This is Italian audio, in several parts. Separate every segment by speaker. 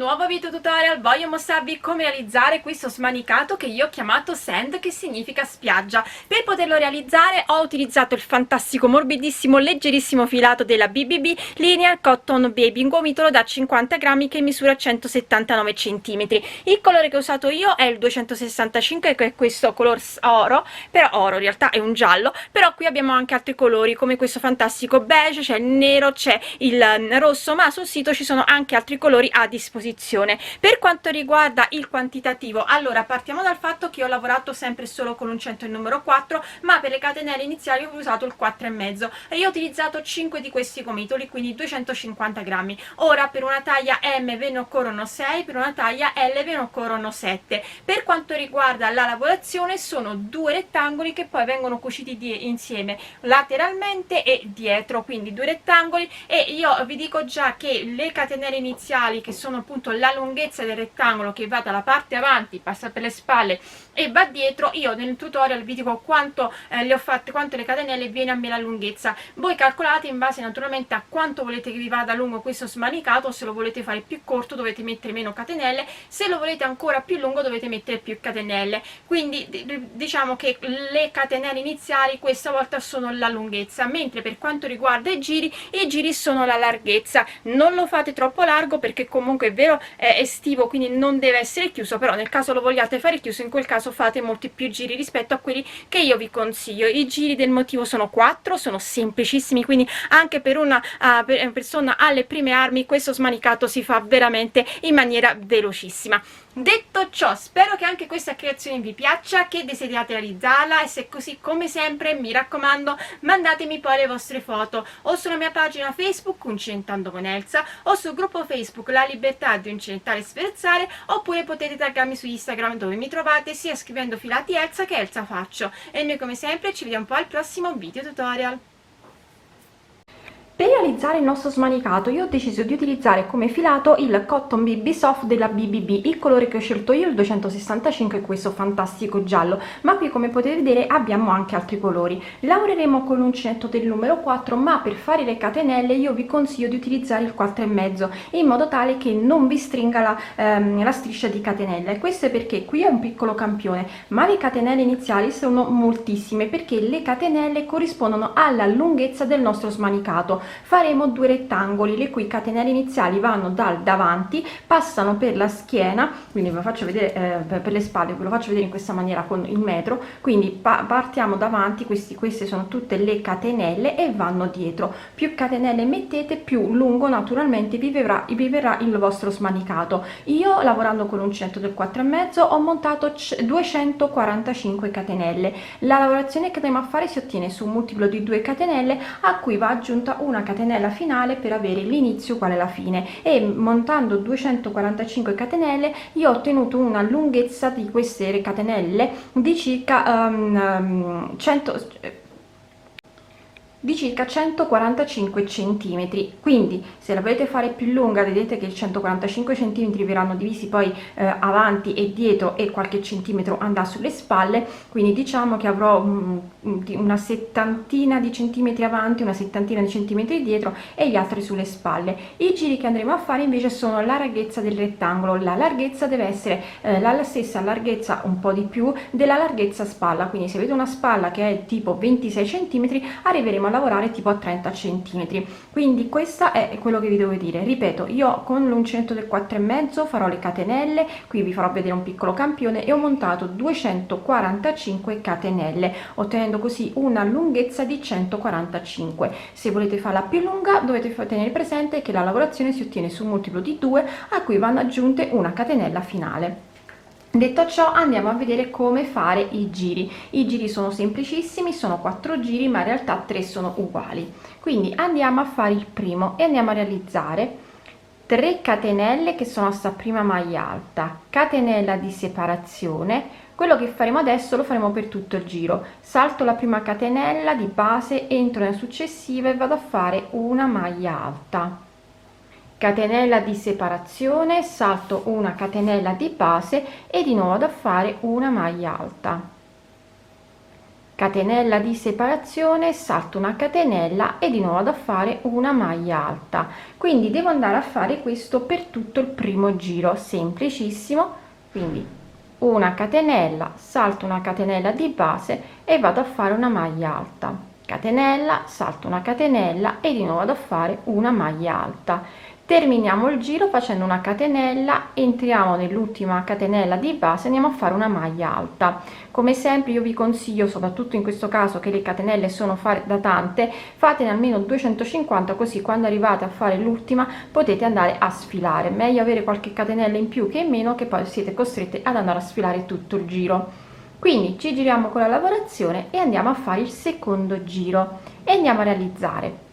Speaker 1: nuovo video tutorial voglio mostrarvi come realizzare questo smanicato che io ho chiamato sand, che significa spiaggia. Per poterlo realizzare ho utilizzato il fantastico, morbidissimo, leggerissimo filato della BBB Linear Cotton Baby in gomitolo da 50 grammi che misura 179 centimetri. Il colore che ho usato io è il 265, che è questo color oro, però oro in realtà è un giallo, però qui abbiamo anche altri colori come questo fantastico beige, c'è il nero, c'è il rosso, ma sul sito ci sono anche altri colori a disposizione. Per quanto riguarda il quantitativo, allora partiamo dal fatto che ho lavorato sempre solo con l'uncinetto il numero 4, ma per le catenelle iniziali ho usato il 4,5 e io ho utilizzato 5 di questi gomitoli, quindi 250 grammi. Ora per una taglia M ve ne occorrono 6, per una taglia L ve ne occorrono 7. Per quanto riguarda la lavorazione, sono due rettangoli che poi vengono cuciti insieme lateralmente e dietro, quindi due rettangoli, e io vi dico già che le catenelle iniziali, che sono appunto la lunghezza del rettangolo che va dalla parte avanti, passa per le spalle e va dietro, io nel tutorial vi dico quanto le ho fatte, quanto le catenelle viene a me la lunghezza. Voi calcolate in base naturalmente a quanto volete che vi vada lungo questo smanicato. Se lo volete fare più corto dovete mettere meno catenelle, se lo volete ancora più lungo dovete mettere più catenelle. Quindi diciamo che le catenelle iniziali questa volta sono la lunghezza, mentre per quanto riguarda i giri sono la larghezza. Non lo fate troppo largo perché comunque è vero è estivo, quindi non deve essere chiuso, però nel caso lo vogliate fare chiuso, in quel caso fate molti più giri rispetto a quelli che io vi consiglio. I giri del motivo sono 4, sono semplicissimi, quindi anche per una persona alle prime armi questo smanicato si fa veramente in maniera velocissima. Detto ciò, spero che anche questa creazione vi piaccia, che desideriate realizzarla, e se è così, come sempre mi raccomando, mandatemi poi le vostre foto o sulla mia pagina Facebook Uncinetando con Elsa o sul gruppo Facebook La Libertà di Uncinetare e Sferzare, oppure potete taggarmi su Instagram dove mi trovate sia scrivendo filati Elsa che Elsa Faccio. E noi come sempre ci vediamo poi al prossimo video tutorial. Per realizzare il nostro smanicato io ho deciso di utilizzare come filato il Cotton BB Soft della BBB. Il colore che ho scelto io è il 265, è questo fantastico giallo, ma qui come potete vedere abbiamo anche altri colori. Lavoreremo con l'uncinetto del numero 4, ma per fare le catenelle io vi consiglio di utilizzare il 4,5 in modo tale che non vi stringa la striscia di catenelle. Questo è perché qui è un piccolo campione, ma le catenelle iniziali sono moltissime, perché le catenelle corrispondono alla lunghezza del nostro smanicato. Faremo due rettangoli le cui catenelle iniziali vanno dal davanti, passano per la schiena, quindi ve lo faccio vedere per le spalle, ve lo faccio vedere in questa maniera con il metro. Quindi partiamo davanti, queste sono tutte le catenelle e vanno dietro. Più catenelle mettete, più lungo naturalmente vi verrà il vostro smanicato. Io, lavorando con l'uncinetto del 4,5, ho montato 245 catenelle. La lavorazione che andremo a fare si ottiene su un multiplo di 2 catenelle a cui va aggiunta una catenella finale per avere l'inizio uguale alla fine, e montando 245 catenelle io ho ottenuto una lunghezza di queste catenelle di circa 145 centimetri. Quindi se la volete fare più lunga, vedete che i 145 centimetri verranno divisi poi avanti e dietro, e qualche centimetro andrà sulle spalle, quindi diciamo che avrò una settantina di centimetri avanti, una settantina di centimetri dietro e gli altri sulle spalle. I giri che andremo a fare invece sono la larghezza del rettangolo. La larghezza deve essere la stessa larghezza, un po' di più, della larghezza spalla, quindi se avete una spalla che è tipo 26 centimetri arriveremo a lavorare tipo a 30 centimetri. Quindi questo è quello che vi devo dire. Ripeto, io con l'uncinetto del 4,5 farò le catenelle, qui vi farò vedere un piccolo campione, e ho montato 245 catenelle ottenendo così una lunghezza di 145. Se volete farla più lunga dovete tenere presente che la lavorazione si ottiene su un multiplo di 2 a cui vanno aggiunte una catenella finale. Detto ciò, andiamo a vedere come fare i giri. I giri sono semplicissimi, sono 4 giri, ma in realtà 3 sono uguali. Quindi andiamo a fare il primo e andiamo a realizzare 3 catenelle che sono a sta prima maglia alta, catenella di separazione. Quello che faremo adesso lo faremo per tutto il giro. Salto la prima catenella di base, entro nella successiva e vado a fare una maglia alta, catenella di separazione, salto una catenella di base e di nuovo vado a fare una maglia alta, catenella di separazione, salto una catenella e di nuovo vado a fare una maglia alta. Quindi devo andare a fare questo per tutto il primo giro, semplicissimo. Quindi una catenella, salto una catenella di base e vado a fare una maglia alta, catenella, salto una catenella e di nuovo vado a fare una maglia alta. Terminiamo il giro facendo una catenella, entriamo nell'ultima catenella di base, andiamo a fare una maglia alta. Come sempre io vi consiglio, soprattutto in questo caso che le catenelle sono da tante, fatene almeno 250, così quando arrivate a fare l'ultima potete andare a sfilare. Meglio avere qualche catenella in più che in meno, che poi siete costrette ad andare a sfilare tutto il giro. Quindi ci giriamo con la lavorazione e andiamo a fare il secondo giro e andiamo a realizzare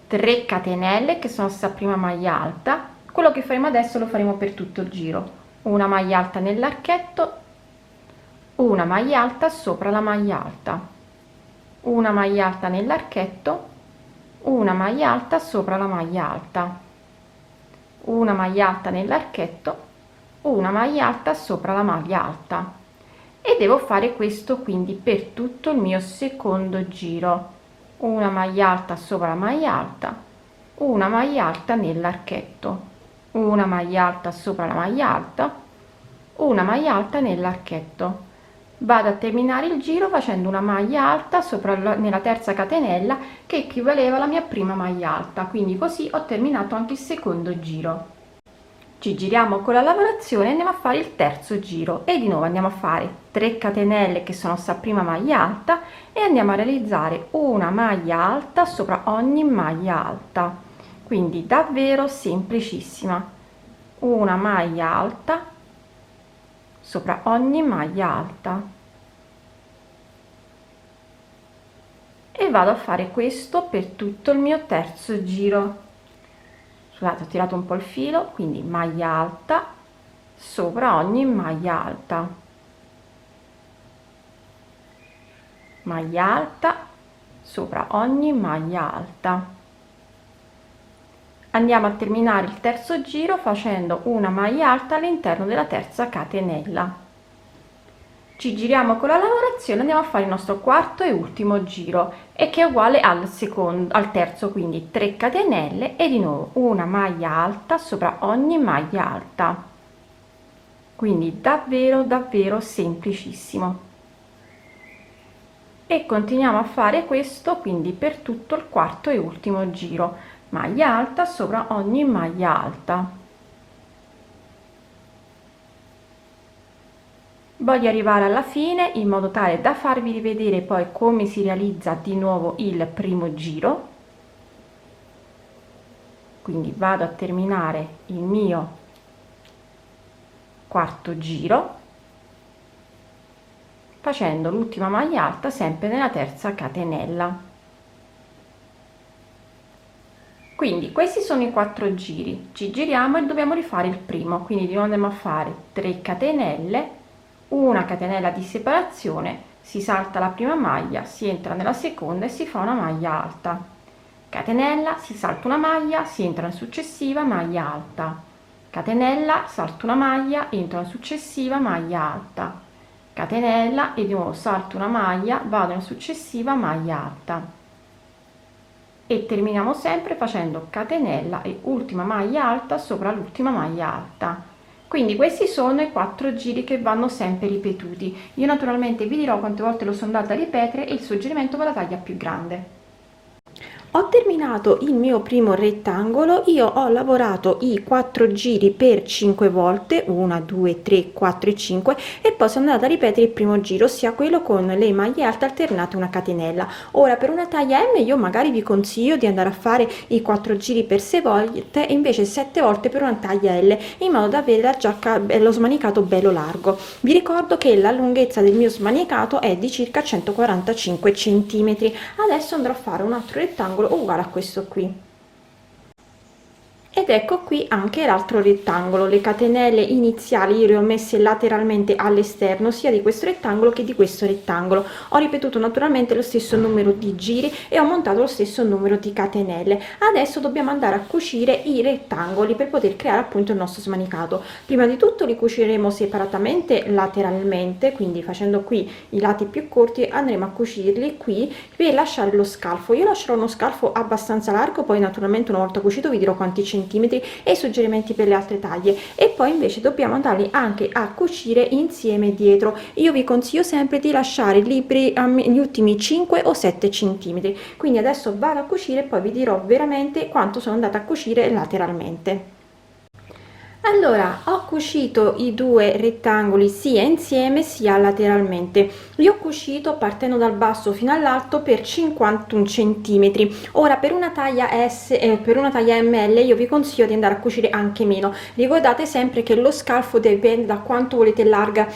Speaker 1: 3 catenelle che sono sta prima maglia alta. Quello che faremo adesso lo faremo per tutto il giro: una maglia alta nell'archetto, una maglia alta sopra la maglia alta, una maglia alta nell'archetto, una maglia alta sopra la maglia alta, una maglia alta nell'archetto, una maglia alta sopra la maglia alta. E devo fare questo quindi per tutto il mio secondo giro: una maglia alta sopra la maglia alta, una maglia alta nell'archetto, una maglia alta sopra la maglia alta, una maglia alta nell'archetto. Vado a terminare il giro facendo una maglia alta sopra nella terza catenella, che equivaleva alla mia prima maglia alta. Quindi così ho terminato anche il secondo giro. Ci giriamo con la lavorazione e andiamo a fare il terzo giro e di nuovo andiamo a fare 3 catenelle che sono sta prima maglia alta e andiamo a realizzare una maglia alta sopra ogni maglia alta. Quindi davvero semplicissima: una maglia alta sopra ogni maglia alta. E vado a fare questo per tutto il mio terzo giro. Scusate, ho tirato un po' il filo, quindi maglia alta sopra ogni maglia alta, maglia alta sopra ogni maglia alta. Andiamo a terminare il terzo giro facendo una maglia alta all'interno della terza catenella. Ci giriamo con la lavorazione, andiamo a fare il nostro quarto e ultimo giro, e che è uguale al terzo, quindi 3 catenelle e di nuovo una maglia alta sopra ogni maglia alta. Quindi davvero semplicissimo. E continuiamo a fare questo quindi per tutto il quarto e ultimo giro: maglia alta sopra ogni maglia alta. Voglio arrivare alla fine in modo tale da farvi rivedere poi come si realizza di nuovo il primo giro. Quindi vado a terminare il mio quarto giro facendo l'ultima maglia alta sempre nella terza catenella. Quindi questi sono i 4 giri. Ci giriamo e dobbiamo rifare il primo, quindi di nuovo andiamo a fare 3 catenelle, una catenella di separazione, si salta la prima maglia, si entra nella seconda e si fa una maglia alta, catenella, si salta una maglia, si entra in successiva maglia alta, catenella, salto una maglia, entro in successiva maglia alta, catenella e di nuovo salto una maglia, vado in successiva maglia alta. E terminiamo sempre facendo catenella e ultima maglia alta sopra l'ultima maglia alta. Quindi questi sono i 4 giri che vanno sempre ripetuti. Io naturalmente vi dirò quante volte lo sono andata a ripetere e il suggerimento va la taglia più grande. Ho terminato il mio primo rettangolo, io ho lavorato i 4 giri per 5 volte, 1, 2, 3, 4 e 5, e poi sono andata a ripetere il primo giro, ossia quello con le maglie alte alternate una catenella. Ora per una taglia M io magari vi consiglio di andare a fare i 4 giri per 6 volte e invece 7 volte per una taglia L, in modo da avere la giacca, lo smanicato bello largo. Vi ricordo che la lunghezza del mio smanicato è di circa 145 centimetri. Adesso andrò a fare un altro rettangolo uguale a questo qui Ed ecco qui anche l'altro rettangolo. Le catenelle iniziali io le ho messe lateralmente all'esterno sia di questo rettangolo che di questo rettangolo. Ho ripetuto naturalmente lo stesso numero di giri e ho montato lo stesso numero di catenelle. Adesso dobbiamo andare a cucire i rettangoli per poter creare appunto il nostro smanicato. Prima di tutto li cuciremo separatamente lateralmente, quindi facendo qui i lati più corti andremo a cucirli qui per lasciare lo scalfo. Io lascerò uno scalfo abbastanza largo, poi naturalmente una volta cucito vi dirò quanti centimetri e suggerimenti per le altre taglie, e poi invece dobbiamo andarli anche a cucire insieme dietro. Io vi consiglio sempre di lasciare liberi gli ultimi 5 o 7 centimetri. Quindi adesso vado a cucire e poi vi dirò veramente quanto sono andata a cucire lateralmente. Allora, ho cucito i due rettangoli sia insieme sia lateralmente. Li ho cucito partendo dal basso fino all'alto per 51 centimetri. Ora per una taglia per una taglia ML io vi consiglio di andare a cucire anche meno. Ricordate sempre che lo scalfo dipende da quanto volete larga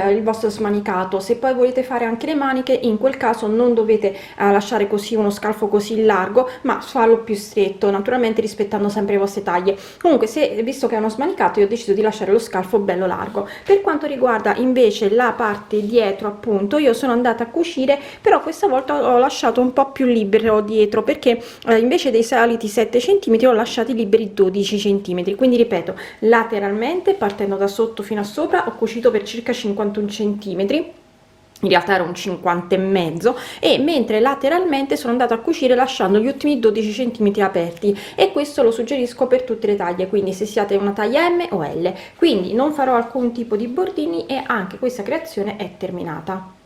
Speaker 1: il vostro smanicato. Se poi volete fare anche le maniche, in quel caso non dovete lasciare così uno scalfo così largo, ma farlo più stretto, naturalmente rispettando sempre le vostre taglie. Comunque, visto che è uno smanicato, io ho deciso di lasciare lo scalfo bello largo. Per quanto riguarda invece la parte dietro, appunto, io sono andata a cucire, però questa volta ho lasciato un po' più libero dietro, perché invece dei soliti 7 cm ho lasciati liberi 12 cm. Quindi ripeto, lateralmente partendo da sotto fino a sopra ho cucito per circa 51 cm, in realtà era un 50 e mezzo, e mentre lateralmente sono andata a cucire lasciando gli ultimi 12 cm aperti, e questo lo suggerisco per tutte le taglie, quindi se siate una taglia M o L. Quindi non farò alcun tipo di bordini e anche questa creazione è terminata.